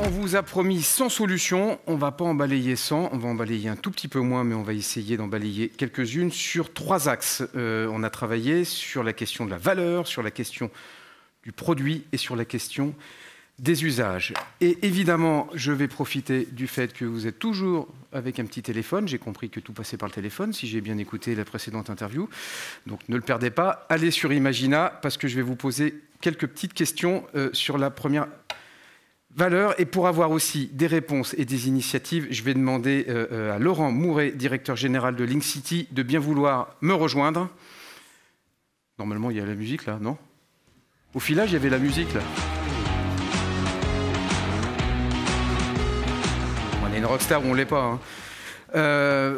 On vous a promis 100 solutions, on ne va pas en balayer 100, on va en balayer un tout petit peu moins, mais on va essayer d'en balayer quelques-unes sur 3 axes. On a travaillé sur la question de la valeur, sur la question du produit et sur la question des usages. Et évidemment, je vais profiter du fait que vous êtes toujours avec un petit téléphone. J'ai compris que tout passait par le téléphone, si j'ai bien écouté la précédente interview. Donc ne le perdez pas, allez sur Imagina, parce que je vais vous poser quelques petites questions sur la première valeur. Et pour avoir aussi des réponses et des initiatives, je vais demander à Laurent Mouret, directeur général de Link City, de bien vouloir me rejoindre. Normalement, il y a la musique là, non? Au filage, il y avait la musique là. On est une rockstar ou on ne l'est pas. Hein.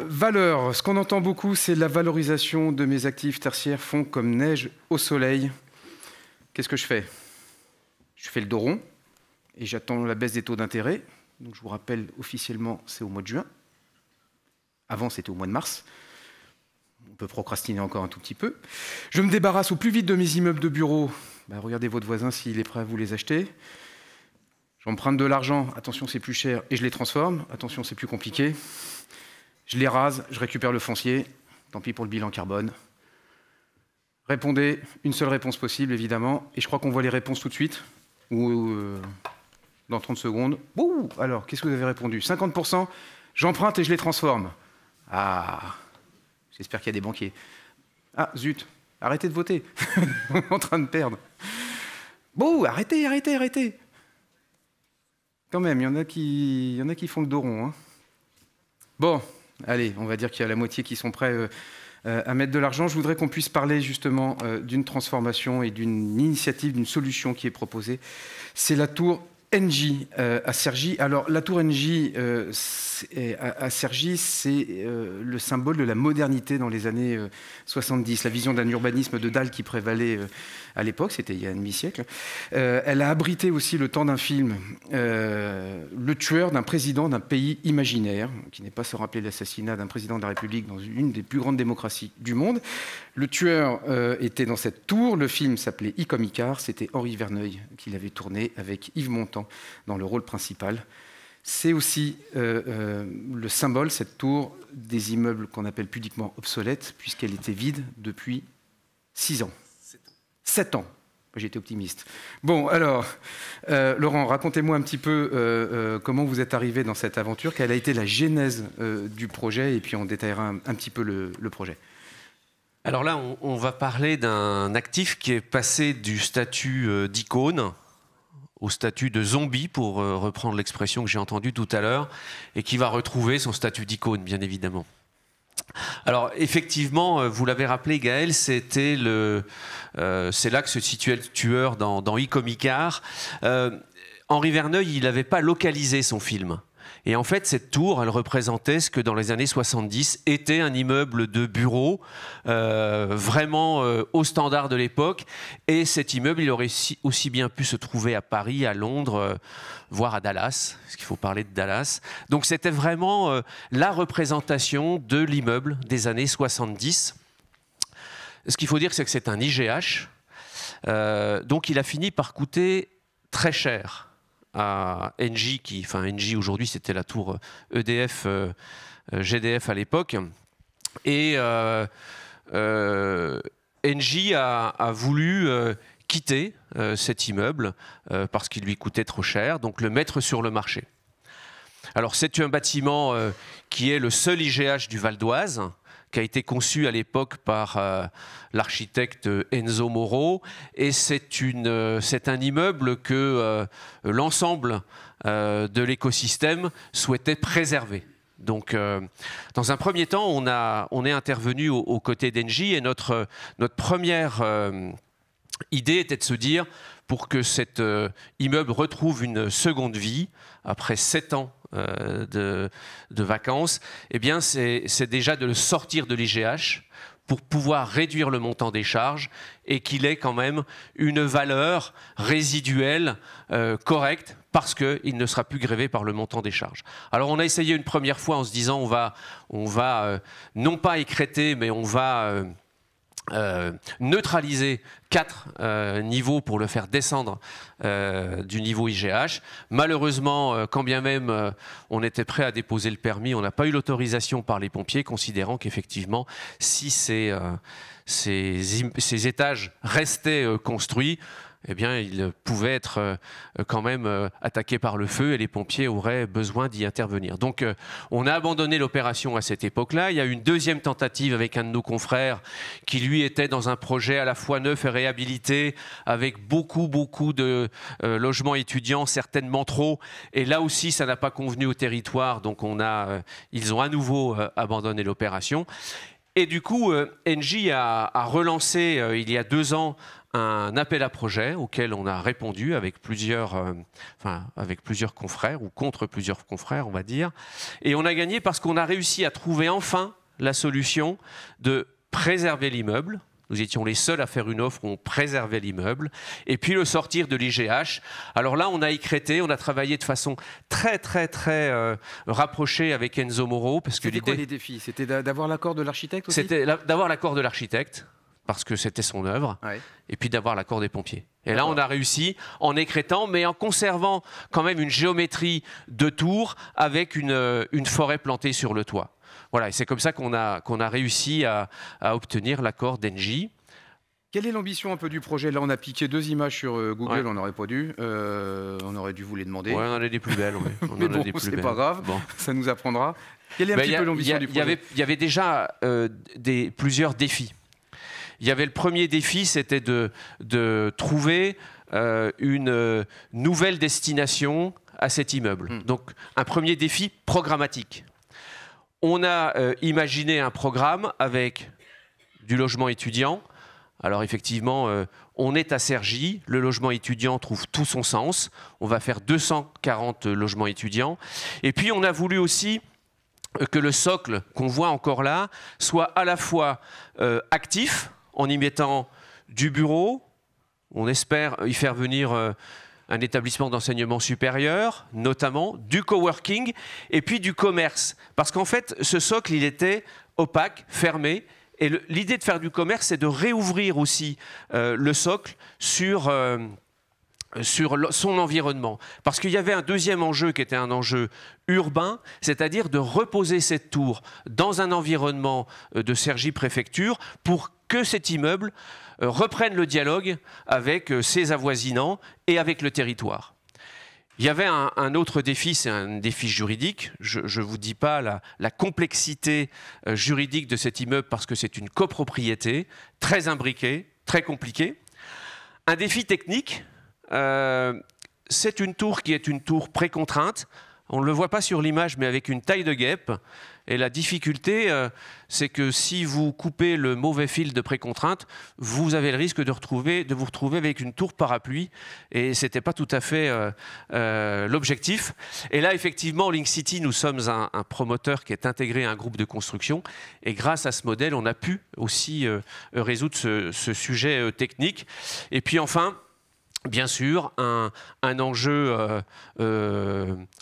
Valeur, ce qu'on entend beaucoup, c'est la valorisation de mes actifs tertiaires fond comme neige au soleil. Qu'est-ce que je fais? Je fais le dos rond et j'attends la baisse des taux d'intérêt. Donc je vous rappelle, officiellement, c'est au mois de juin. Avant, c'était au mois de mars. On peut procrastiner encore un tout petit peu. Je me débarrasse au plus vite de mes immeubles de bureau. Regardez votre voisin s'il est prêt à vous les acheter. J'emprunte de l'argent, attention c'est plus cher, et je les transforme, attention c'est plus compliqué. Je les rase, je récupère le foncier, tant pis pour le bilan carbone. Répondez, une seule réponse possible évidemment, et je crois qu'on voit les réponses tout de suite, ou dans 30 secondes. Ouh, alors, qu'est-ce que vous avez répondu? 50%, j'emprunte et je les transforme. Ah, j'espère qu'il y a des banquiers. Ah, zut, arrêtez de voter, on est en train de perdre. Bon, arrêtez. Quand même, il y en a qui font le dos rond. Hein. Bon, allez, on va dire qu'il y a la moitié qui sont prêts à mettre de l'argent. Je voudrais qu'on puisse parler justement d'une transformation et d'une initiative, d'une solution qui est proposée. C'est la tour Engie à Cergy. Alors, la tour Engie à Cergy, c'est le symbole de la modernité dans les années 70. La vision d'un urbanisme de dalle qui prévalait à l'époque, c'était il y a un demi-siècle. Elle a abrité aussi le temps d'un film, le tueur d'un président d'un pays imaginaire, qui n'est pas sans rappeler l'assassinat d'un président de la République dans une des plus grandes démocraties du monde. Le tueur était dans cette tour. Le film s'appelait I comme Icare. C'était Henri Verneuil qui l'avait tourné avec Yves Montand dans le rôle principal. C'est aussi le symbole, cette tour, des immeubles qu'on appelle pudiquement obsolètes, puisqu'elle était vide depuis 6 ans. 7 ans. J'étais optimiste. Bon, alors, Laurent, racontez-moi un petit peu comment vous êtes arrivé dans cette aventure, quelle a été la genèse du projet, et puis on détaillera un petit peu le projet. Alors là, on va parler d'un actif qui est passé du statut d'icône au statut de zombie, pour reprendre l'expression que j'ai entendue tout à l'heure, et qui va retrouver son statut d'icône, bien évidemment. Alors, effectivement, vous l'avez rappelé, Gaël, c'est là que se situait le tueur dans I comme Icare. Henri Verneuil, il n'avait pas localisé son film. Et en fait, cette tour, elle représentait ce que dans les années 70 était un immeuble de bureau, vraiment au standard de l'époque. Et cet immeuble, il aurait aussi bien pu se trouver à Paris, à Londres, voire à Dallas, parce qu'il faut parler de Dallas. Donc c'était vraiment la représentation de l'immeuble des années 70. Ce qu'il faut dire, c'est que c'est un IGH. Donc il a fini par coûter très cher à Engie, Engie aujourd'hui c'était la tour EDF, GDF à l'époque, et Engie a voulu quitter cet immeuble parce qu'il lui coûtait trop cher, donc le mettre sur le marché. Alors c'est un bâtiment qui est le seul IGH du Val d'Oise, qui a été conçu à l'époque par l'architecte Enzo Moro, et c'est un immeuble que l'ensemble de l'écosystème souhaitait préserver. Donc, dans un premier temps, on est intervenu aux côtés d'Engie, et notre première idée était de se dire, pour que cet immeuble retrouve une seconde vie, après 7 ans de vacances, eh bien c'est déjà de le sortir de l'IGH pour pouvoir réduire le montant des charges et qu'il ait quand même une valeur résiduelle correcte, parce qu'il ne sera plus grévé par le montant des charges. Alors on a essayé une première fois en se disant on va non pas écrêter, mais on va neutraliser 4 niveaux pour le faire descendre du niveau IGH. Malheureusement, quand bien même on était prêt à déposer le permis, on n'a pas eu l'autorisation par les pompiers, considérant qu'effectivement, si ces étages restaient construits, eh bien, il pouvait être quand même attaqué par le feu et les pompiers auraient besoin d'y intervenir. Donc, on a abandonné l'opération à cette époque-là. Il y a eu une deuxième tentative avec un de nos confrères qui, lui, était dans un projet à la fois neuf et réhabilité, avec beaucoup de logements étudiants, certainement trop. Et là aussi, ça n'a pas convenu au territoire. Donc, ils ont à nouveau abandonné l'opération. Et du coup, Engie a relancé, il y a 2 ans, un appel à projet auquel on a répondu avec plusieurs confrères, ou contre plusieurs confrères, on va dire. Et on a gagné parce qu'on a réussi à trouver enfin la solution de préserver l'immeuble. Nous étions les seuls à faire une offre où on préservait l'immeuble. Et puis le sortir de l'IGH. Alors là, on a écrété, on a travaillé de façon très rapprochée avec Enzo Moro. C'était quoi les défis? C'était d'avoir l'accord de l'architecte aussi? C'était d'avoir l'accord de l'architecte, parce que c'était son œuvre, et puis d'avoir l'accord des pompiers. Et là, on a réussi en écrétant, mais en conservant quand même une géométrie de tour avec une forêt plantée sur le toit. Voilà, et c'est comme ça qu'on a réussi à obtenir l'accord d'Engie. Quelle est l'ambition un peu du projet? Là, on a piqué 2 images sur Google, on n'aurait pas dû. On aurait dû vous les demander. Ouais, on en a des plus belles. Mais bon, c'est pas grave, ça nous apprendra. Quelle est un petit peu l'ambition du projet? Il y avait déjà plusieurs défis. Il y avait le premier défi, c'était de trouver une nouvelle destination à cet immeuble. Donc, un premier défi programmatique. On a imaginé un programme avec du logement étudiant. Alors effectivement, on est à Cergy, le logement étudiant trouve tout son sens. On va faire 240 logements étudiants. Et puis on a voulu aussi que le socle qu'on voit encore là soit à la fois actif, en y mettant du bureau. On espère y faire venir un établissement d'enseignement supérieur, notamment, du coworking, et puis du commerce. Parce qu'en fait, ce socle, il était opaque, fermé. Et l'idée de faire du commerce, c'est de réouvrir aussi le socle sur son environnement. Parce qu'il y avait un deuxième enjeu qui était un enjeu urbain, c'est-à-dire de reposer cette tour dans un environnement de Cergy-Préfecture pour que cet immeuble reprenne le dialogue avec ses avoisinants et avec le territoire. Il y avait un autre défi, c'est un défi juridique. Je ne vous dis pas la complexité juridique de cet immeuble parce que c'est une copropriété très imbriquée, très compliquée. Un défi technique, c'est une tour qui est une tour précontrainte. On ne le voit pas sur l'image, mais avec une taille de guêpe. Et la difficulté, c'est que si vous coupez le mauvais fil de précontrainte, vous avez le risque de vous retrouver avec une tour parapluie. Et ce n'était pas tout à fait l'objectif. Et là, effectivement, Link City, nous sommes un promoteur qui est intégré à un groupe de construction. Et grâce à ce modèle, on a pu aussi résoudre ce sujet technique. Et puis enfin, bien sûr, un enjeu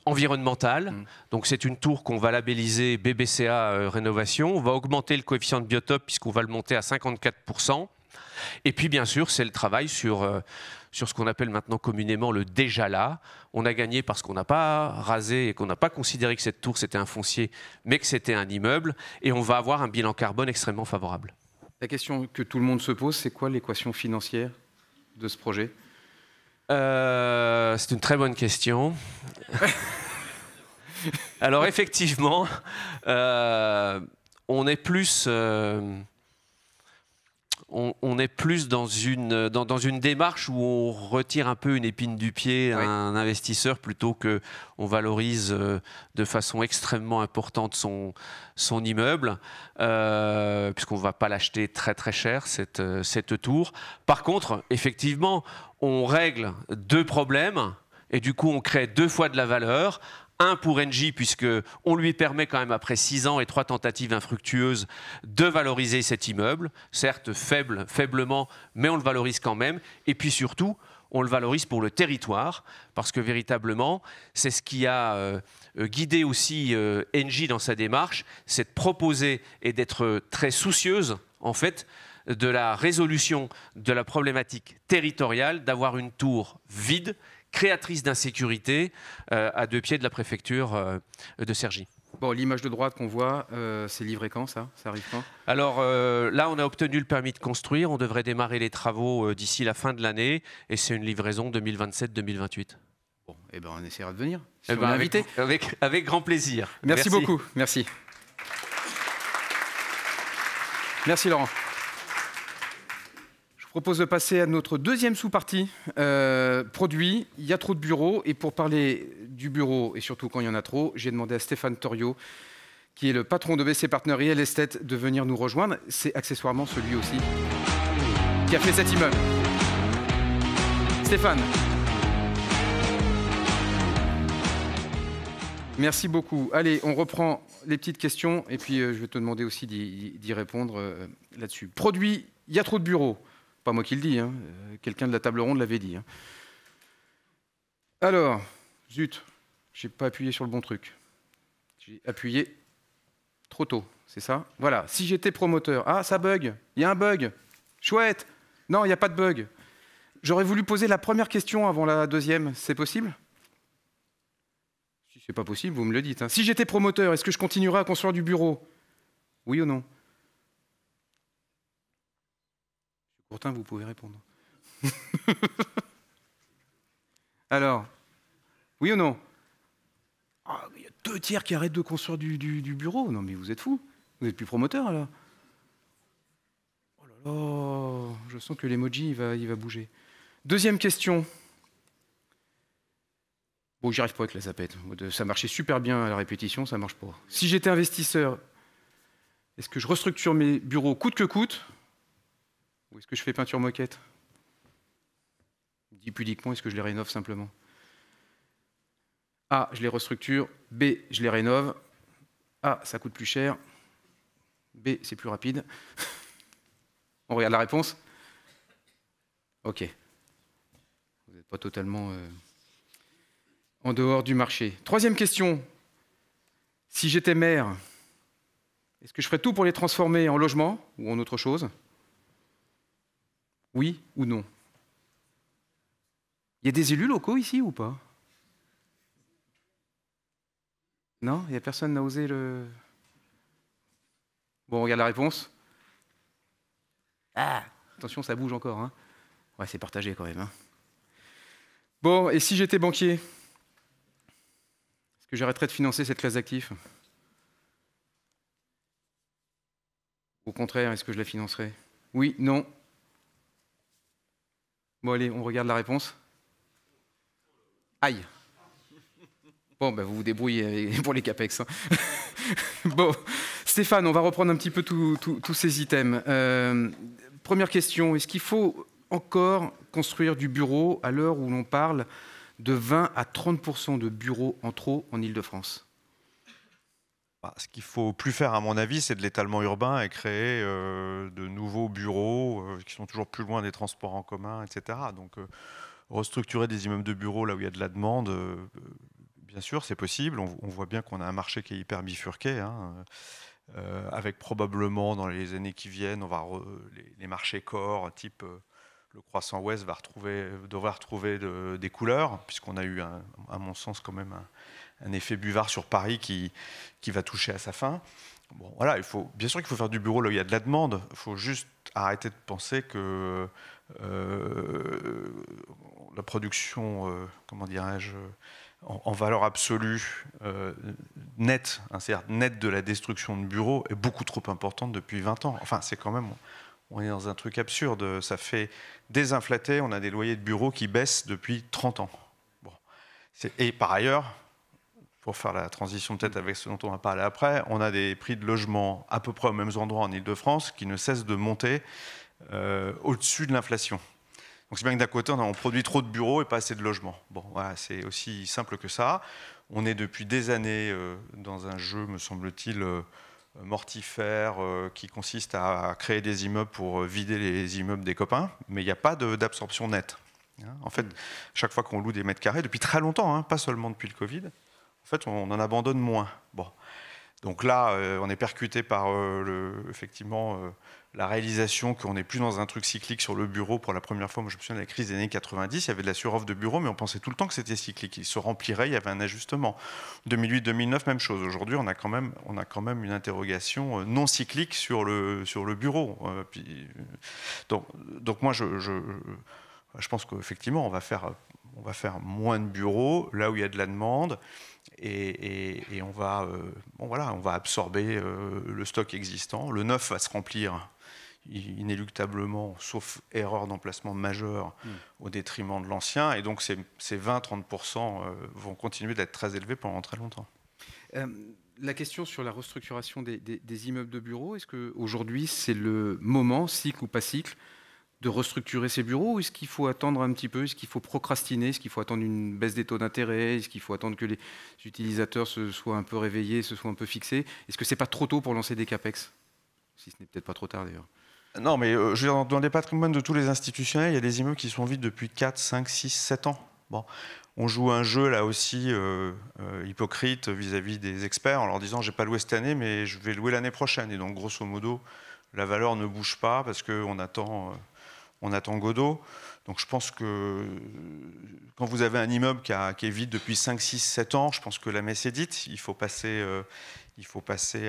environnemental. Donc c'est une tour qu'on va labelliser BBCA Rénovation. On va augmenter le coefficient de biotope puisqu'on va le monter à 54%. Et puis bien sûr, c'est le travail sur ce qu'on appelle maintenant communément le déjà là. On a gagné parce qu'on n'a pas rasé et qu'on n'a pas considéré que cette tour c'était un foncier, mais que c'était un immeuble. Et on va avoir un bilan carbone extrêmement favorable. La question que tout le monde se pose, c'est quoi l'équation financière de ce projet ? C'est une très bonne question. Alors effectivement, on est plus dans une démarche où on retire un peu une épine du pied à un investisseur plutôt qu'on valorise de façon extrêmement importante son immeuble, puisqu'on ne va pas l'acheter très très cher, cette tour. Par contre, effectivement, on règle 2 problèmes et du coup on crée 2 fois de la valeur. Un pour Engie, puisqu'on lui permet quand même, après 6 ans et 3 tentatives infructueuses, de valoriser cet immeuble, certes faiblement, mais on le valorise quand même. Et puis surtout, on le valorise pour le territoire, parce que véritablement, c'est ce qui a guidé aussi Engie dans sa démarche, c'est de proposer et d'être très soucieuse, en fait, de la résolution de la problématique territoriale d'avoir une tour vide, créatrice d'insécurité, à 2 pieds de la préfecture de Cergy. Bon, l'image de droite qu'on voit, c'est livré quand ça? Ça arrive quand? Alors là, on a obtenu le permis de construire. On devrait démarrer les travaux d'ici la fin de l'année. Et c'est une livraison 2027-2028. Bon, eh ben, on essaiera de venir. Si Eh on ben, est invité. avec grand plaisir. Merci beaucoup. Merci. Merci Laurent. Je vous propose de passer à notre deuxième sous-partie. Produit, il y a trop de bureaux. Et pour parler du bureau, et surtout quand il y en a trop, j'ai demandé à Stéphane Thoriot, qui est le patron de BC Partners Real Estate, de venir nous rejoindre. C'est accessoirement celui aussi qui a fait cet immeuble. Stéphane. Merci beaucoup. Allez, on reprend les petites questions et puis je vais te demander aussi d'y répondre là-dessus. Produit, il y a trop de bureaux. Pas moi qui le dis, hein. Quelqu'un de la table ronde l'avait dit. Hein. Alors, zut, j'ai pas appuyé sur le bon truc. J'ai appuyé trop tôt, c'est ça? Voilà, si j'étais promoteur... Ah, ça bug, il y a un bug. Chouette. Non, il n'y a pas de bug. J'aurais voulu poser la première question avant la deuxième, c'est possible? Si c'est pas possible, vous me le dites. Hein. Si j'étais promoteur, est-ce que je continuerais à construire du bureau? Oui ou non? Monsieur Courtin, vous pouvez répondre. Alors, oui ou non? Ah, il y a 2 tiers qui arrêtent de construire du bureau. Non mais vous êtes fous. Vous n'êtes plus promoteur là. Oh là là, je sens que l'emoji il va bouger. Deuxième question. Bon, j'y arrive pas avec la zapette. Ça marchait super bien à la répétition, ça marche pas. Si j'étais investisseur, est-ce que je restructure mes bureaux coûte que coûte? Ou est-ce que je fais peinture moquette? Dit pudiquement, est-ce que je les rénove simplement? A, je les restructure. B, je les rénove. A, ça coûte plus cher. B, c'est plus rapide. On regarde la réponse? Ok. Vous n'êtes pas totalement... en dehors du marché. Troisième question. Si j'étais maire, est-ce que je ferais tout pour les transformer en logement ou en autre chose? Oui ou non? Il y a des élus locaux ici ou pas? Non? Il n'y a personne qui n'a osé le... Bon, on regarde la réponse. Ah, attention, ça bouge encore. Hein. Ouais, c'est partagé quand même. Hein. Bon, et si j'étais banquier? Est-ce que j'arrêterais de financer cette classe d'actifs? Au contraire, est-ce que je la financerais? Oui, non. Bon, allez, on regarde la réponse. Aïe. Bon, ben, vous vous débrouillez pour les CAPEX. Hein. Bon, Stéphane, on va reprendre un petit peu tous ces items. Première question, est-ce qu'il faut encore construire du bureau à l'heure où l'on parle de 20 à 30% de bureaux en trop en Île-de-France? Ce qu'il ne faut plus faire, à mon avis, c'est de l'étalement urbain et créer de nouveaux bureaux qui sont toujours plus loin des transports en commun, etc. Donc, restructurer des immeubles de bureaux là où il y a de la demande, bien sûr, c'est possible. On voit bien qu'on a un marché qui est hyper bifurqué, hein, avec probablement, dans les années qui viennent, on va les marchés corps, type le Croissant Ouest, devrait retrouver des couleurs, puisqu'on a eu, à mon sens, quand même un effet buvard sur Paris qui va toucher à sa fin. Bon, voilà, bien sûr qu'il faut faire du bureau là où il y a de la demande. Il faut juste arrêter de penser que la production, comment dirais-je, en valeur absolue nette, hein, c'est-à-dire nette de la destruction de bureaux, est beaucoup trop importante depuis 20 ans. Enfin, c'est quand même... On est dans un truc absurde. Ça fait désinflater. On a des loyers de bureaux qui baissent depuis 30 ans. Bon. Et par ailleurs, pour faire la transition peut-être avec ce dont on va parler après, on a des prix de logement à peu près aux mêmes endroits en Île-de-France qui ne cessent de monter au-dessus de l'inflation. Donc c'est bien que d'un côté, on produit trop de bureaux et pas assez de logements. Bon, voilà, c'est aussi simple que ça. On est depuis des années dans un jeu, me semble-t-il, mortifère, qui consiste à créer des immeubles pour vider les immeubles des copains, mais il n'y a pas d'absorption nette. En fait, chaque fois qu'on loue des mètres carrés, depuis très longtemps, hein, pas seulement depuis le Covid, en fait, on en abandonne moins. Bon. Donc là, on est percuté par effectivement la réalisation qu'on n'est plus dans un truc cyclique sur le bureau. Pour la première fois, moi je me souviens de la crise des années 90, il y avait de la suroffre de bureaux, mais on pensait tout le temps que c'était cyclique. Il se remplirait, il y avait un ajustement. 2008-2009, même chose. Aujourd'hui, on a quand même une interrogation non cyclique sur le bureau. Donc moi, je pense qu'effectivement, on va faire moins de bureaux là où il y a de la demande. Et on va, on va absorber le stock existant. Le neuf va se remplir inéluctablement, sauf erreur d'emplacement majeure, au détriment de l'ancien. Et donc ces 20-30% vont continuer d'être très élevés pendant très longtemps. La question sur la restructuration des immeubles de bureaux, est-ce qu'aujourd'hui c'est le moment, cycle ou pas cycle, de restructurer ces bureaux, ou est-ce qu'il faut attendre un petit peu, est-ce qu'il faut procrastiner, est-ce qu'il faut attendre une baisse des taux d'intérêt, est-ce qu'il faut attendre que les utilisateurs se soient un peu réveillés, se soient un peu fixés? Est-ce que c'est pas trop tôt pour lancer des CAPEX? Si ce n'est peut-être pas trop tard d'ailleurs. Non, mais je veux dire, dans les patrimoines de tous les institutionnels, il y a des immeubles qui sont vides depuis 4, 5, 6, 7 ans. Bon. On joue un jeu là aussi hypocrite vis-à-vis des experts en leur disant j'ai pas loué cette année mais je vais louer l'année prochaine. Et donc grosso modo, la valeur ne bouge pas parce qu'on attend... on attend Godot. Donc je pense que quand vous avez un immeuble qui est vide depuis 5, 6, 7 ans, je pense que la messe est dite. Il faut passer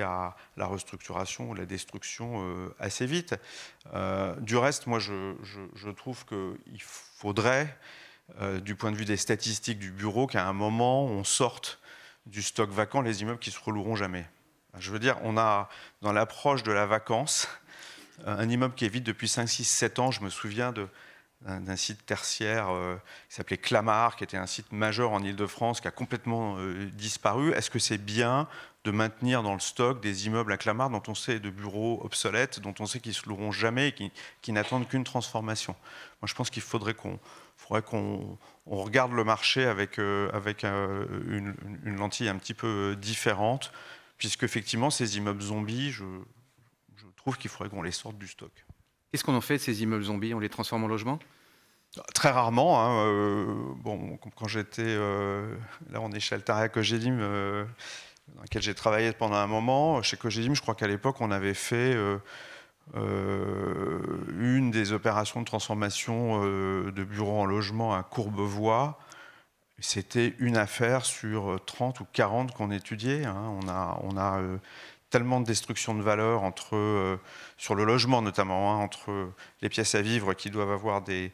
à la restructuration ou la destruction assez vite. Du reste, moi, je trouve qu'il faudrait, du point de vue des statistiques du bureau, qu'à un moment, on sorte du stock vacant les immeubles qui ne se reloueront jamais. Je veux dire, on a, dans l'approche de la vacance, un immeuble qui est vide depuis 5, 6, 7 ans. Je me souviens d'un site tertiaire qui s'appelait Clamart, qui était un site majeur en Ile-de-France, qui a complètement disparu. Est-ce que c'est bien de maintenir dans le stock des immeubles à Clamart dont on sait de bureaux obsolètes, dont on sait qu'ils ne se loueront jamais et qui n'attendent qu'une transformation? Moi, je pense qu'il faudrait qu'on regarde le marché avec une lentille un petit peu différente, puisque effectivement, ces immeubles zombies, je trouve qu'il faudrait qu'on les sorte du stock. Qu'est-ce qu'on en fait de ces immeubles zombies? On les transforme en logement? Très rarement. Bon, quand j'étais là, on est chez Altaria Cogedim, dans lequel j'ai travaillé pendant un moment. Chez Cogedim, je crois qu'à l'époque, on avait fait une des opérations de transformation de bureaux en logement à Courbevoie. C'était une affaire sur 30 ou 40 qu'on étudiait. On a tellement de destruction de valeur sur le logement notamment, entre les pièces à vivre qui doivent avoir des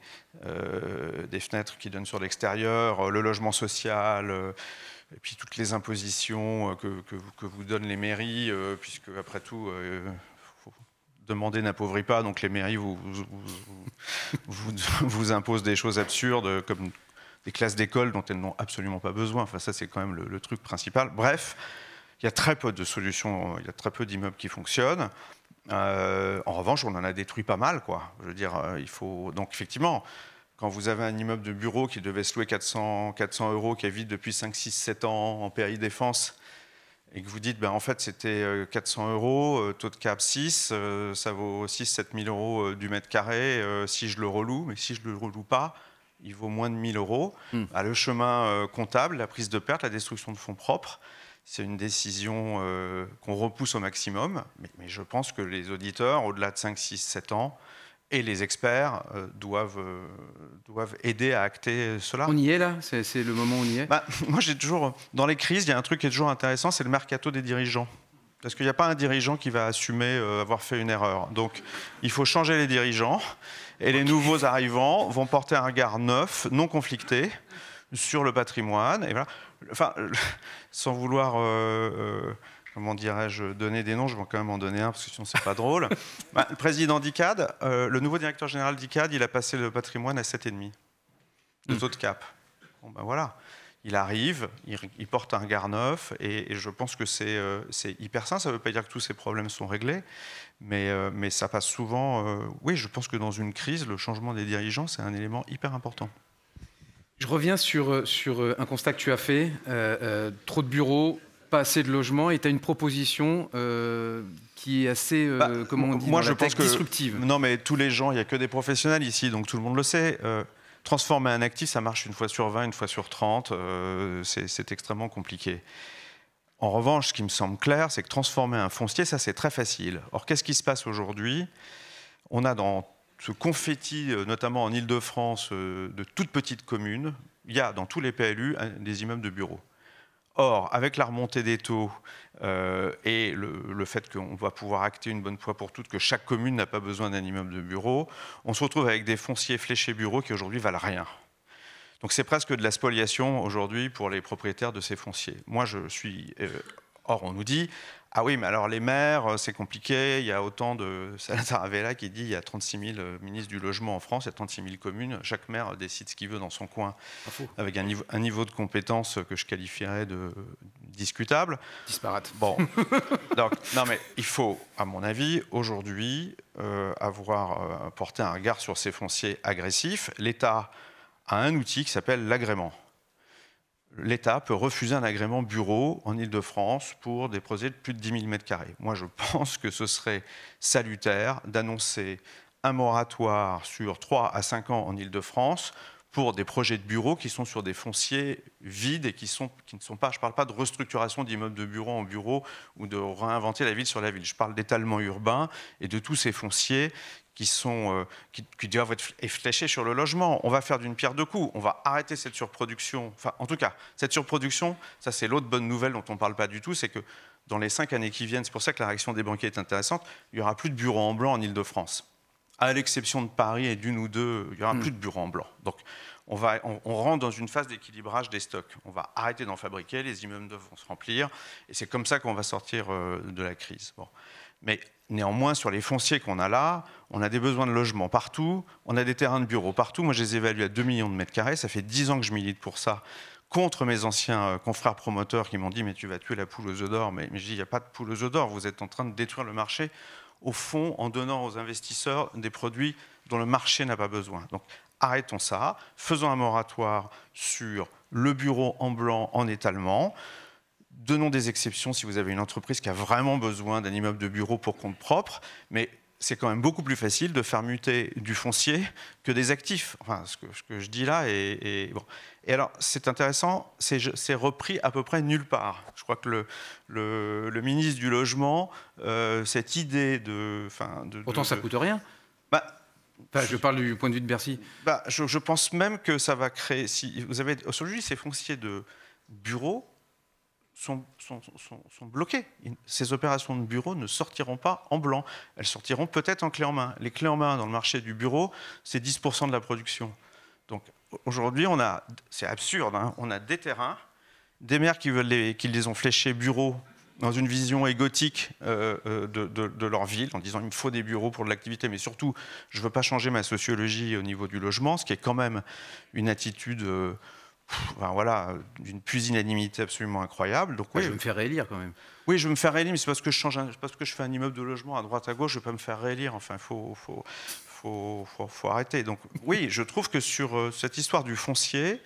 fenêtres qui donnent sur l'extérieur, le logement social, et puis toutes les impositions que vous donnent les mairies, puisque après tout, demander n'appauvrit pas, donc les mairies vous imposent des choses absurdes comme des classes d'école dont elles n'ont absolument pas besoin. Enfin, ça, c'est quand même le truc principal. Bref, il y a très peu de solutions, il y a très peu d'immeubles qui fonctionnent. En revanche, on en a détruit pas mal, quoi. Je veux dire, il faut... Donc, effectivement, quand vous avez un immeuble de bureau qui devait se louer 400 €, qui est vide depuis 5, 6, 7 ans en péri-défense, et que vous dites, ben, en fait, c'était 400 €, taux de cap 6, ça vaut 6 000 à 7 000 € du mètre carré si je le reloue, mais si je ne le reloue pas, il vaut moins de 1 000 €. Le chemin comptable, la prise de perte, la destruction de fonds propres, c'est une décision qu'on repousse au maximum, mais je pense que les auditeurs, au-delà de 5, 6, 7 ans, et les experts doivent aider à acter cela. On y est là? C'est le moment où on y est? Moi, j'ai toujours... Dans les crises, il y a un truc qui est toujours intéressant, c'est le mercato des dirigeants. Parce qu'il n'y a pas un dirigeant qui va assumer avoir fait une erreur. Donc, il faut changer les dirigeants, et les nouveaux arrivants vont porter un regard neuf, non conflicté, sur le patrimoine. Et voilà. Enfin, sans vouloir, comment dirais-je, donner des noms, je vais quand même en donner un parce que sinon c'est pas drôle. Le président d'ICAD, le nouveau directeur général d'ICAD, il a passé le patrimoine à 7,5 de taux de cap. Bon, ben voilà, il arrive, il porte un regard neuf et je pense que c'est hyper sain. Ça ne veut pas dire que tous ces problèmes sont réglés, mais ça passe souvent. Oui, je pense que dans une crise, le changement des dirigeants, c'est un élément hyper important. Je reviens sur un constat que tu as fait. Trop de bureaux, pas assez de logements, et tu as une proposition qui est assez, comment on dit, moi, je pense que, disruptive. Non, mais tous les gens, il n'y a que des professionnels ici, donc tout le monde le sait. Transformer un actif, ça marche une fois sur 20, une fois sur 30. C'est extrêmement compliqué. En revanche, ce qui me semble clair, c'est que transformer un foncier, ça c'est très facile. Or, qu'est-ce qui se passe aujourd'hui? On a dans ce confetti, notamment en Île-de-France, de toutes petites communes, il y a dans tous les PLU des immeubles de bureaux. Or, avec la remontée des taux et le fait qu'on va pouvoir acter une bonne fois pour toutes que chaque commune n'a pas besoin d'un immeuble de bureau, on se retrouve avec des fonciers fléchés bureaux qui aujourd'hui valent rien. Donc c'est presque de la spoliation aujourd'hui pour les propriétaires de ces fonciers. Moi, je suis... Or, on nous dit, ah oui, mais alors les maires, c'est compliqué, il y a autant de... Salah Taravella qui dit, il y a 36 000 ministres du logement en France, il y a 36 000 communes, chaque maire décide ce qu'il veut dans son coin, avec un niveau de compétence que je qualifierais de discutable. Disparate. Bon, donc, non mais il faut, à mon avis, aujourd'hui, avoir porté un regard sur ces fonciers agressifs. L'État a un outil qui s'appelle l'agrément. L'État peut refuser un agrément bureau en Île-de-France pour des projets de plus de 10 000 m². Moi, je pense que ce serait salutaire d'annoncer un moratoire sur 3 à 5 ans en Île-de-France pour des projets de bureaux qui sont sur des fonciers vides et qui ne sont pas, je ne parle pas de restructuration d'immeubles de bureaux en bureaux ou de réinventer la ville sur la ville. Je parle d'étalement urbain et de tous ces fonciers qui doivent être fléchés sur le logement. On va faire d'une pierre deux coups. On va arrêter cette surproduction. Enfin, en tout cas, cette surproduction, ça c'est l'autre bonne nouvelle dont on ne parle pas du tout, c'est que dans les 5 années qui viennent, c'est pour ça que la réaction des banquiers est intéressante, il n'y aura plus de bureaux en blanc en Île-de-France. À l'exception de Paris et d'une ou deux, il n'y aura plus de bureaux en blanc. Donc, on rentre dans une phase d'équilibrage des stocks. On va arrêter d'en fabriquer, les immeubles vont se remplir, et c'est comme ça qu'on va sortir de la crise. Bon. Mais néanmoins, sur les fonciers qu'on a là, on a des besoins de logement partout, on a des terrains de bureaux partout. Moi, je les évalue à 2 millions de mètres carrés. Ça fait 10 ans que je milite pour ça, contre mes anciens confrères promoteurs qui m'ont dit « mais tu vas tuer la poule aux œufs d'or ». Mais je dis « il n'y a pas de poule aux œufs d'or, vous êtes en train de détruire le marché, au fond, en donnant aux investisseurs des produits dont le marché n'a pas besoin ». Donc, arrêtons ça, faisons un moratoire sur le bureau en blanc en étalement. Donnons des exceptions si vous avez une entreprise qui a vraiment besoin d'un immeuble de bureau pour compte propre, mais c'est quand même beaucoup plus facile de faire muter du foncier que des actifs. Enfin, ce que je dis là est bon. Et alors, c'est intéressant, c'est repris à peu près nulle part. Je crois que le ministre du Logement, cette idée de... Pourtant, ça ne coûte rien. Je parle du point de vue de Bercy. Je pense même que ça va créer... Si vous avez aujourd'hui ces fonciers de bureaux, sont bloquées. Ces opérations de bureau ne sortiront pas en blanc. Elles sortiront peut-être en clé en main. Les clés en main dans le marché du bureau, c'est 10% de la production. Donc aujourd'hui, c'est absurde, hein, on a des terrains, des maires qui les ont fléchés bureaux dans une vision égotique de leur ville, en disant il me faut des bureaux pour de l'activité, mais surtout, je ne veux pas changer ma sociologie au niveau du logement, ce qui est quand même une attitude... d'une pusillanimité absolument incroyable. Donc, oui, je vais me faire réélire quand même. Oui, je vais me faire réélire, mais c'est parce que parce que je fais un immeuble de logement à droite à gauche, je ne vais pas me faire réélire. Enfin, il faut arrêter. Donc oui, je trouve que sur cette histoire du foncier,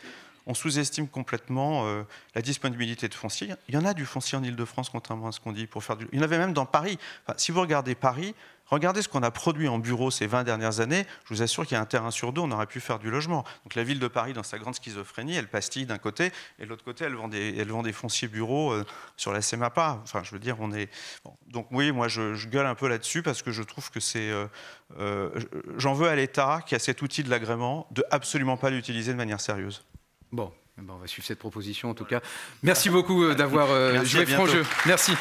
on sous-estime complètement la disponibilité de foncier. Il y en a du foncier en Île-de-France, contrairement à ce qu'on dit, pour faire il y en avait même dans Paris. Enfin, si vous regardez Paris, regardez ce qu'on a produit en bureau ces 20 dernières années. Je vous assure qu'il y a un terrain sur deux, on aurait pu faire du logement. Donc la ville de Paris, dans sa grande schizophrénie, elle pastille d'un côté, et de l'autre côté, elle vend des fonciers bureaux sur la CEMAPA. Enfin, je veux dire, on est... Bon. Donc oui, moi, je gueule un peu là-dessus, parce que je trouve que c'est... j'en veux à l'État, qui a cet outil de l'agrément, de absolument pas l'utiliser de manière sérieuse. Bon, on va suivre cette proposition, en tout cas. Merci beaucoup d'avoir joué franc jeu. Merci.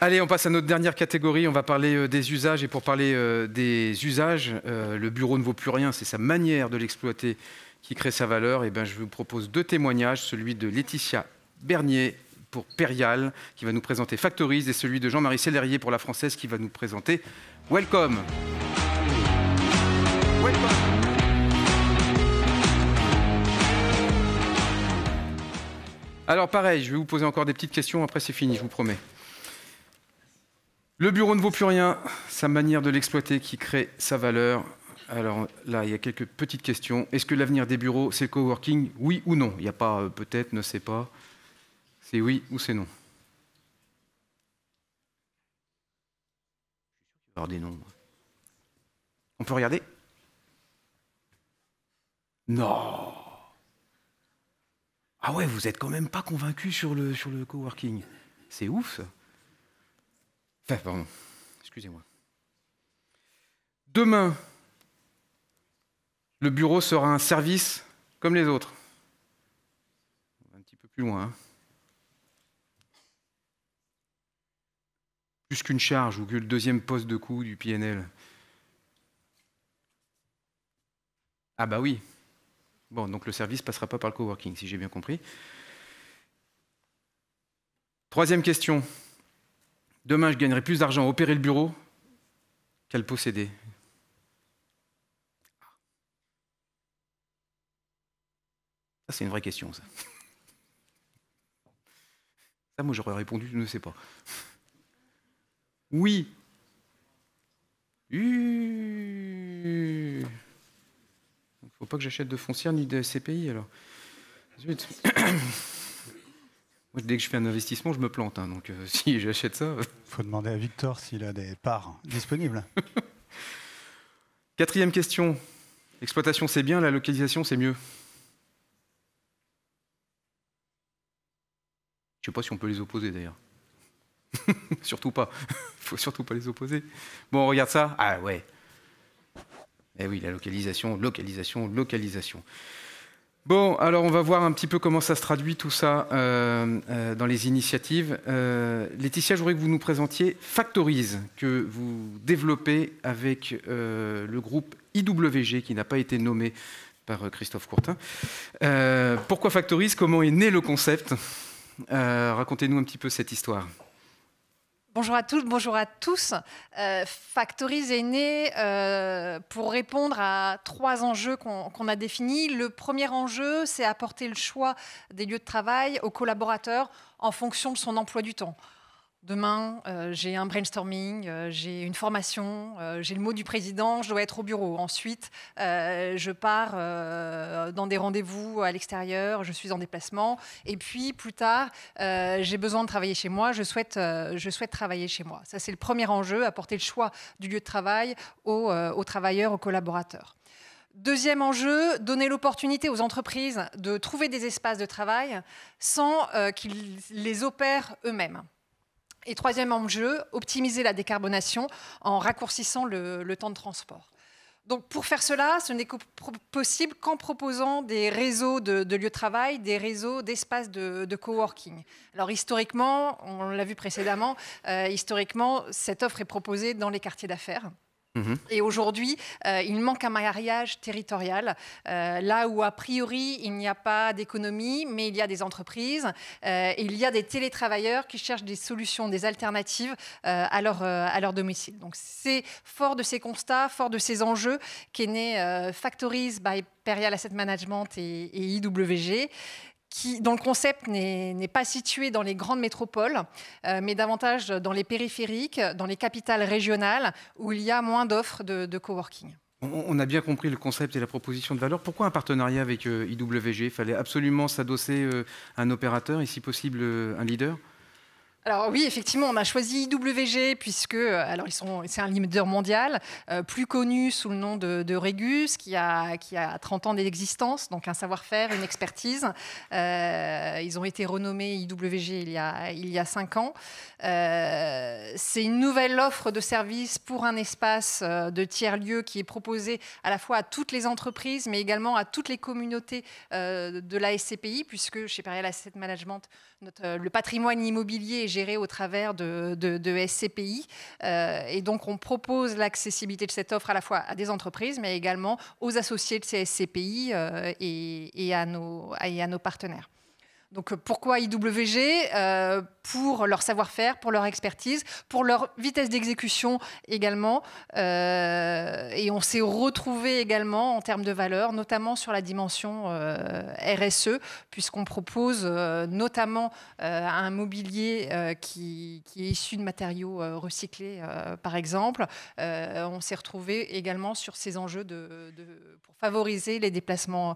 Allez, on passe à notre dernière catégorie. On va parler des usages. Et pour parler des usages, le bureau ne vaut plus rien. C'est sa manière de l'exploiter qui crée sa valeur. Et je vous propose 2 témoignages. Celui de Laetitia Bernier pour Perial, qui va nous présenter Factories, et celui de Jean-Marie Sellerier pour La Française, qui va nous présenter Welcome. Alors pareil, je vais vous poser encore des petites questions, après c'est fini, je vous promets. Le bureau ne vaut plus rien, sa manière de l'exploiter qui crée sa valeur. Alors là, il y a quelques petites questions. Est-ce que l'avenir des bureaux, c'est le coworking? Oui ou non? Il n'y a pas peut-être, ne sais pas. C'est oui ou c'est non? Il va y avoir des noms. On peut regarder? Non. Ah ouais, vous êtes quand même pas convaincu sur le coworking. C'est ouf, ça. Enfin, pardon, excusez-moi. Demain, le bureau sera un service comme les autres. Un petit peu plus loin. Hein. Plus qu'une charge ou que le deuxième poste de coût du PNL. Ah bah oui. Bon, donc le service ne passera pas par le coworking, si j'ai bien compris. Troisième question. Demain, je gagnerai plus d'argent à opérer le bureau qu'à le posséder. Ça, c'est une vraie question, ça. Ça, moi, j'aurais répondu, je ne sais pas. Oui. Il ne faut pas que j'achète de foncière ni de SCPI, alors. Zut. Moi, dès que je fais un investissement, je me plante. Hein, donc, si j'achète ça... Il faut demander à Victor s'il a des parts disponibles. Quatrième question. L'exploitation, c'est bien, la localisation, c'est mieux. Je ne sais pas si on peut les opposer, d'ailleurs. Surtout pas. Il ne faut surtout pas les opposer. Bon, on regarde ça. Ah ouais. Eh oui, la localisation, localisation. Bon, alors on va voir un petit peu comment ça se traduit tout ça dans les initiatives. Laetitia, je voudrais que vous nous présentiez Factorize, que vous développez avec le groupe IWG, qui n'a pas été nommé par Christophe Courtin. Pourquoi Factorize? Comment est né le concept? Racontez-nous un petit peu cette histoire. Bonjour à toutes, bonjour à tous. Factorize est né pour répondre à 3 enjeux qu'on a définis. Le premier enjeu, c'est apporter le choix des lieux de travail aux collaborateurs en fonction de son emploi du temps. Demain, j'ai un brainstorming, j'ai une formation, j'ai le mot du président, je dois être au bureau. Ensuite, je pars dans des rendez-vous à l'extérieur, je suis en déplacement. Et puis, plus tard, j'ai besoin de travailler chez moi, je souhaite travailler chez moi. Ça, c'est le premier enjeu, apporter le choix du lieu de travail aux travailleurs, aux collaborateurs. Deuxième enjeu, donner l'opportunité aux entreprises de trouver des espaces de travail sans qu'ils les opèrent eux-mêmes. Et troisième enjeu, optimiser la décarbonation en raccourcissant le temps de transport. Donc pour faire cela, ce n'est possible qu'en proposant des réseaux de lieux de travail, des réseaux d'espaces de coworking. Alors historiquement, on l'a vu précédemment, historiquement, cette offre est proposée dans les quartiers d'affaires. Et aujourd'hui, il manque un maillage territorial, là où a priori il n'y a pas d'économie, mais il y a des entreprises, et il y a des télétravailleurs qui cherchent des solutions, des alternatives à leur domicile. Donc c'est fort de ces constats, fort de ces enjeux qu'est né Factorize by Perial Asset Management et IWG, dont le concept n'est pas situé dans les grandes métropoles, mais davantage dans les périphériques, dans les capitales régionales, où il y a moins d'offres de coworking. On a bien compris le concept et la proposition de valeur. Pourquoi un partenariat avec IWG? Il fallait absolument s'adosser à un opérateur et si possible un leader? Alors oui, effectivement, on a choisi IWG puisque c'est un leader mondial, plus connu sous le nom de Regus, qui a 30 ans d'existence, donc un savoir-faire, une expertise. Ils ont été renommés IWG il y a 5 ans. C'est une nouvelle offre de service pour un espace de tiers-lieu qui est proposé à la fois à toutes les entreprises, mais également à toutes les communautés de la SCPI, puisque chez Perial Asset Management, le patrimoine immobilier est géré au travers de SCPI. Et donc, on propose l'accessibilité de cette offre à la fois à des entreprises, mais également aux associés de ces SCPI et à nos partenaires. Donc, pourquoi IWG? Pour leur savoir-faire, pour leur expertise, pour leur vitesse d'exécution également. Et on s'est retrouvé également en termes de valeur, notamment sur la dimension RSE, puisqu'on propose notamment un mobilier qui est issu de matériaux recyclés, par exemple. On s'est retrouvé également sur ces enjeux pour favoriser les déplacements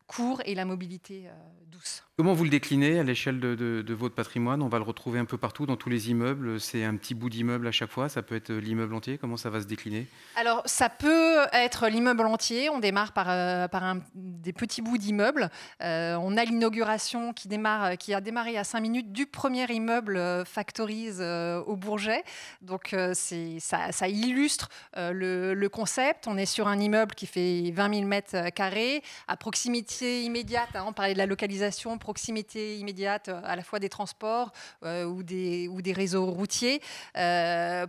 court et la mobilité douce. Comment vous le déclinez à l'échelle de votre patrimoine? On va le retrouver un peu partout, dans tous les immeubles. C'est un petit bout d'immeuble à chaque fois. Ça peut être l'immeuble entier. Comment ça va se décliner? Alors, ça peut être l'immeuble entier. On démarre par des petits bouts d'immeuble. On a l'inauguration qui a démarré à 5 minutes du premier immeuble Factories au Bourget. Donc, ça illustre le concept. On est sur un immeuble qui fait 20 000 mètres carrés, à proximité immédiate. On parlait de la localisation, proximité immédiate à la fois des transports ou des réseaux routiers,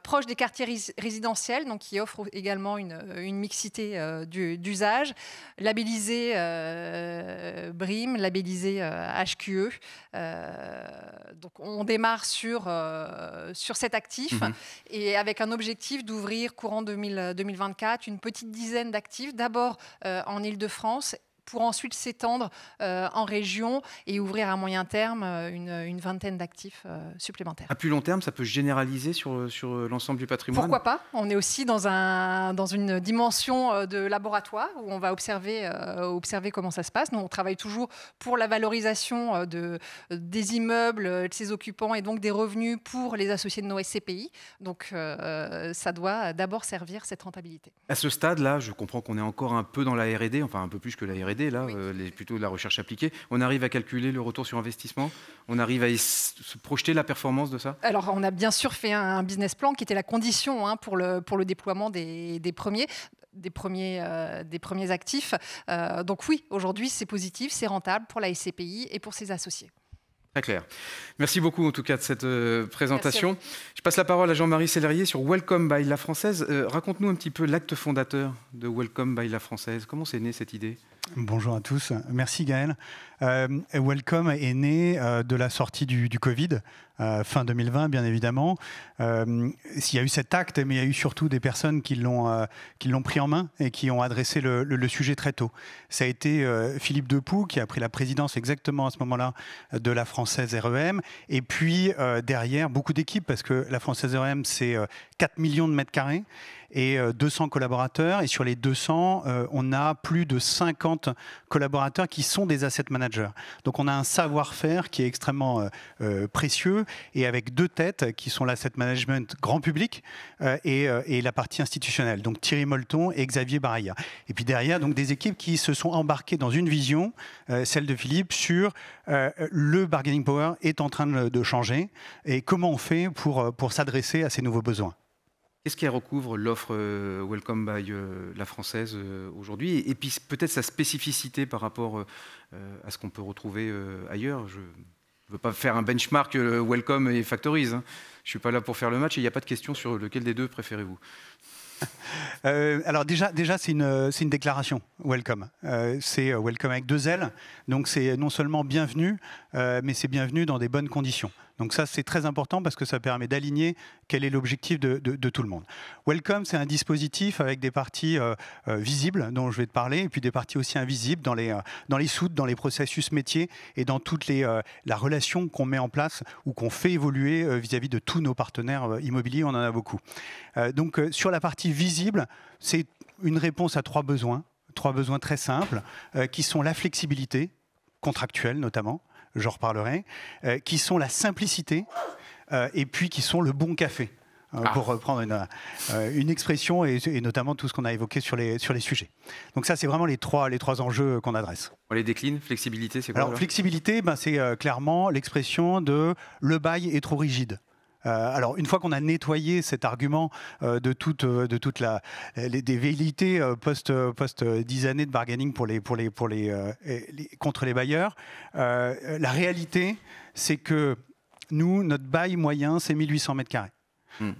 proche des quartiers résidentiels, donc qui offrent également une mixité d'usage, labellisé BREEAM, labellisé HQE. Donc on démarre sur cet actif et avec un objectif d'ouvrir courant 2024 une petite dizaine d'actifs, d'abord en Île-de-France, pour ensuite s'étendre en région et ouvrir à moyen terme une vingtaine d'actifs supplémentaires. À plus long terme, ça peut généraliser sur l'ensemble du patrimoine? Pourquoi pas? On est aussi dans une dimension de laboratoire où on va observer comment ça se passe. Nous, on travaille toujours pour la valorisation des immeubles, de ses occupants et donc des revenus pour les associés de nos SCPI. Donc, ça doit d'abord servir cette rentabilité. À ce stade-là, je comprends qu'on est encore un peu dans la R&D, enfin un peu plus que la R&D. Là, oui. Plutôt de la recherche appliquée. On arrive à calculer le retour sur investissement? On arrive à se projeter la performance de ça? Alors, on a bien sûr fait un business plan qui était la condition pour le déploiement des premiers actifs. Donc oui, aujourd'hui, c'est positif, c'est rentable pour la SCPI et pour ses associés. Très clair. Merci beaucoup en tout cas de cette présentation. Je passe la parole à Jean-Marie Sellerier sur Welcome by La Française. Raconte-nous un petit peu l'acte fondateur de Welcome by La Française. Comment c'est né cette idée? Bonjour à tous. Merci Gaël. Welcome est né de la sortie du Covid, fin 2020 bien évidemment. Il y a eu cet acte, mais il y a eu surtout des personnes qui l'ont pris en main et qui ont adressé le sujet très tôt. Ça a été Philippe Depoux qui a pris la présidence exactement à ce moment-là de la Française REM. Et puis derrière, beaucoup d'équipes, parce que la Française REM, c'est 4 millions de mètres carrés et 200 collaborateurs. Et sur les 200, on a plus de 50 collaborateurs qui sont des asset managers. Donc on a un savoir-faire qui est extrêmement précieux et avec deux têtes qui sont l'asset management grand public et la partie institutionnelle. Donc Thierry Molton et Xavier Baraya. Et puis derrière, donc des équipes qui se sont embarquées dans une vision, celle de Philippe, sur le bargaining power est en train de changer et comment on fait pour s'adresser à ces nouveaux besoins. Qu'est-ce qui recouvre l'offre Welcome by La Française aujourd'hui? Et puis peut-être sa spécificité par rapport à ce qu'on peut retrouver ailleurs. Je ne veux pas faire un benchmark Welcome et Factories. Hein. Je ne suis pas là pour faire le match et il n'y a pas de question sur lequel des deux préférez-vous. Alors déjà c'est une déclaration Welcome. C'est Welcome avec 2 L. Donc c'est non seulement bienvenue, mais c'est bienvenue dans des bonnes conditions. Donc ça, c'est très important parce que ça permet d'aligner quel est l'objectif de tout le monde. Welcome, c'est un dispositif avec des parties visibles dont je vais te parler et puis des parties aussi invisibles dans les soutes, dans les processus métiers et dans toute la relation qu'on met en place ou qu'on fait évoluer vis-à-vis de tous nos partenaires immobiliers. On en a beaucoup. Donc sur la partie visible, c'est une réponse à 3 besoins très simples qui sont la flexibilité contractuelle notamment, j'en reparlerai, qui sont la simplicité et puis qui sont le bon café, pour reprendre une expression et notamment tout ce qu'on a évoqué sur les sujets. Donc ça, c'est vraiment les trois enjeux qu'on adresse. On les décline. Flexibilité, c'est quoi? Alors flexibilité, c'est clairement l'expression de le bail est trop rigide. Alors, une fois qu'on a nettoyé cet argument de toute des velléités post 10 années de bargaining contre les bailleurs, la réalité, c'est que nous, notre bail moyen, c'est 1800 mètres carrés.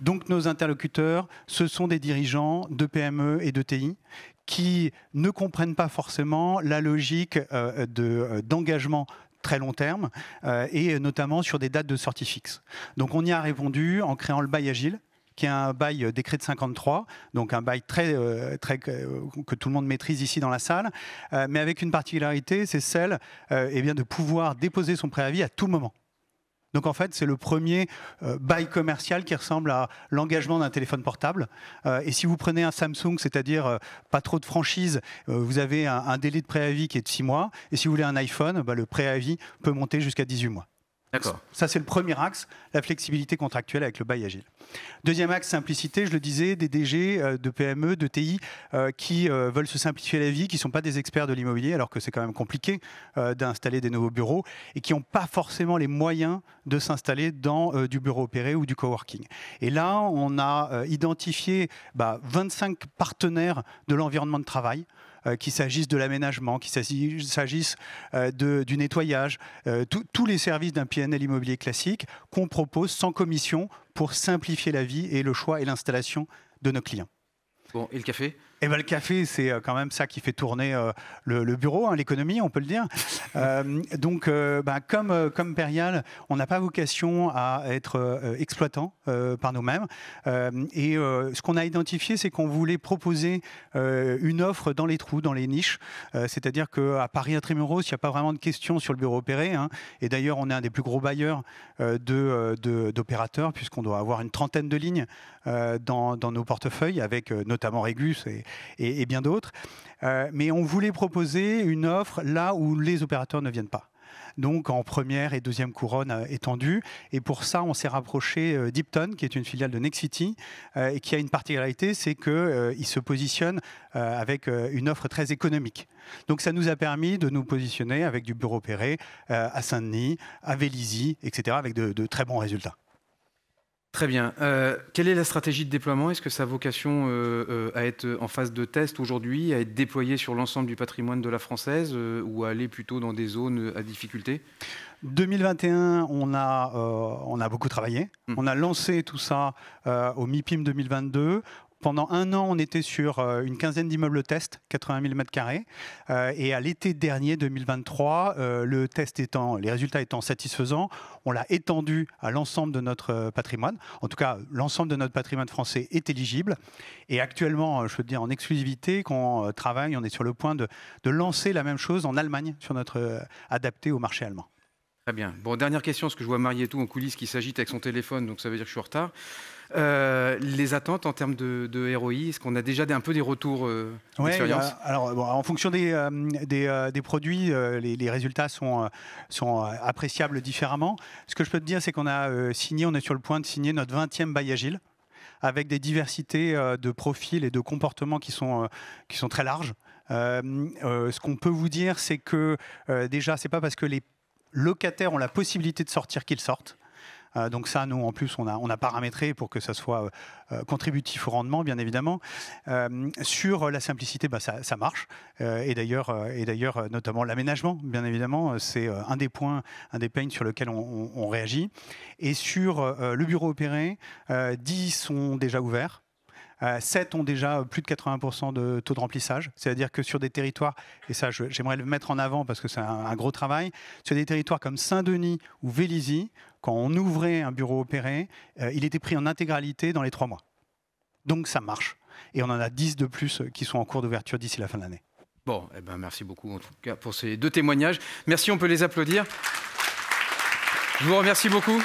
Donc, nos interlocuteurs, ce sont des dirigeants de PME et de TI qui ne comprennent pas forcément la logique d'engagement très long terme et notamment sur des dates de sortie fixes. Donc on y a répondu en créant le bail agile, qui est un bail décret de 53, donc un bail que tout le monde maîtrise ici dans la salle, mais avec une particularité, c'est celle de pouvoir déposer son préavis à tout moment. Donc en fait, c'est le premier bail commercial qui ressemble à l'engagement d'un téléphone portable. Et si vous prenez un Samsung, c'est-à-dire pas trop de franchise, vous avez un délai de préavis qui est de 6 mois. Et si vous voulez un iPhone, le préavis peut monter jusqu'à 18 mois. D'accord. Ça, c'est le premier axe, la flexibilité contractuelle avec le bail agile. Deuxième axe, simplicité, je le disais, des DG de PME, de TI qui veulent se simplifier la vie, qui ne sont pas des experts de l'immobilier, alors que c'est quand même compliqué d'installer des nouveaux bureaux, et qui n'ont pas forcément les moyens de s'installer dans du bureau opéré ou du coworking. Et là, on a identifié 25 partenaires de l'environnement de travail, qu'il s'agisse de l'aménagement, qu'il s'agisse du nettoyage, tous les services d'un PNL immobilier classique qu'on propose sans commission pour simplifier la vie et le choix et l'installation de nos clients. Bon, et le café ? Eh ben, le café, c'est quand même ça qui fait tourner le bureau, l'économie, on peut le dire. Donc, comme Perial, on n'a pas vocation à être exploitant par nous-mêmes. Et ce qu'on a identifié, c'est qu'on voulait proposer une offre dans les trous, dans les niches. C'est-à-dire qu'à Paris Intramuros, il n'y a pas vraiment de questions sur le bureau opéré. Et d'ailleurs, on est un des plus gros bailleurs d'opérateurs, puisqu'on doit avoir une trentaine de lignes dans nos portefeuilles, avec notamment Régus et bien d'autres. Mais on voulait proposer une offre là où les opérateurs ne viennent pas. Donc en première et deuxième couronne étendue. Et pour ça, on s'est rapproché d'Ipton, qui est une filiale de Nexity, et qui a une particularité, c'est qu'il se positionne avec une offre très économique. Donc ça nous a permis de nous positionner avec du bureau opéré à Saint-Denis, à Vélizy, etc., avec de très bons résultats. Très bien. Quelle est la stratégie de déploiement ? Est-ce que ça a vocation à être en phase de test aujourd'hui, à être déployé sur l'ensemble du patrimoine de la Française ou à aller plutôt dans des zones à difficulté ? 2021, on a beaucoup travaillé. On a lancé tout ça au MIPIM 2022. Pendant un an, on était sur une quinzaine d'immeubles test, 80 000 m². Et à l'été dernier, 2023, les résultats étant satisfaisants, on l'a étendu à l'ensemble de notre patrimoine. En tout cas, l'ensemble de notre patrimoine français est éligible. Et actuellement, je peux te dire en exclusivité, qu'on travaille, on est sur le point de lancer la même chose en Allemagne, sur notre adapté au marché allemand. Très bien. Bon, dernière question, parce que je vois Marietou en coulisses qui s'agite avec son téléphone, donc ça veut dire que je suis en retard. Les attentes en termes de ROI, est-ce qu'on a déjà un peu des retours d'expérience ? En fonction des produits, les résultats sont appréciables différemment. Ce que je peux te dire, c'est qu'on on est sur le point de signer notre 20e bail agile, avec des diversités de profils et de comportements qui sont très larges. Ce qu'on peut vous dire, c'est que déjà, c'est pas parce que les locataires ont la possibilité de sortir qu'ils sortent. Donc ça, nous, en plus, on a paramétré pour que ça soit contributif au rendement, bien évidemment. Sur la simplicité, ça marche. Et d'ailleurs, notamment l'aménagement, bien évidemment, c'est un des points, un des pains sur lequel on réagit. Et sur le bureau opéré, 10 sont déjà ouverts. 7 ont déjà plus de 80% de taux de remplissage, c'est-à-dire que sur des territoires, et ça j'aimerais le mettre en avant parce que c'est un gros travail, sur des territoires comme Saint-Denis ou Vélizy, quand on ouvrait un bureau opéré, il était pris en intégralité dans les 3 mois. Donc ça marche. Et on en a 10 de plus qui sont en cours d'ouverture d'ici la fin de l'année. Bon, merci beaucoup en tout cas pour ces 2 témoignages. Merci, on peut les applaudir. Je vous remercie beaucoup.